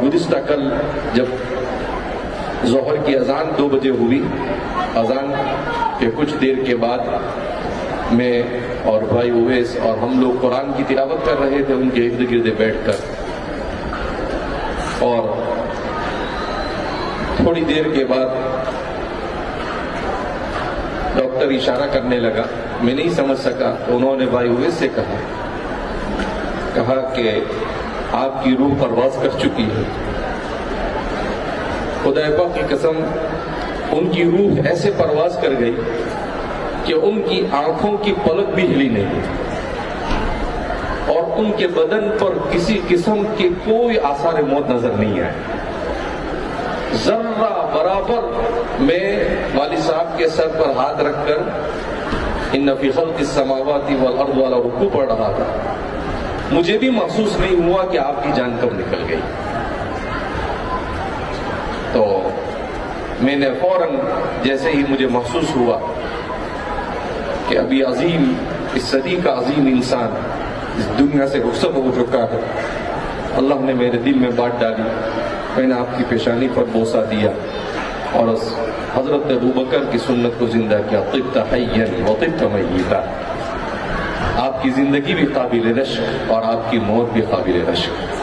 گزشتہ کل جب ظہر کی اذان 2 بجے ہوئی، اذان کے کچھ دیر کے بعد میں اور بھائی اویس اور ہم لوگ قرآن کی تلاوت کر رہے تھے ان کے ارد گرد بیٹھ کر، اور تھوڑی دیر کے بعد ڈاکٹر اشارہ کرنے لگا، میں نہیں سمجھ سکا تو انہوں نے بھائی اویس سے کہا کہ آپ کی روح پرواز کر چکی ہے۔ خدا پاک کی قسم، ان کی روح ایسے پرواز کر گئی کہ ان کی آنکھوں کی پلک بھی ہلی نہیں، اور ان کے بدن پر کسی قسم کے کوئی آثار موت نظر نہیں آئے۔ ذرہ برابر میں والد صاحب کے سر پر ہاتھ رکھ کر ان فی خلق السماوات والارض والا رکوع پڑھ رہا تھا، مجھے بھی محسوس نہیں ہوا کہ آپ کی جان کب نکل گئی۔ تو میں نے فوراً جیسے ہی مجھے محسوس ہوا کہ ابھی عظیم، اس صدی کا عظیم انسان اس دنیا سے رخصت ہو چکا ہے، اللہ نے میرے دل میں بات ڈالی، میں نے آپ کی پیشانی پر بوسہ دیا اور اس حضرت ابوبکر کی سنت کو زندہ کیا، طبت حیا وطبت میتا۔ آپ کی زندگی بھی قابل رشک اور آپ کی موت بھی قابل رشک۔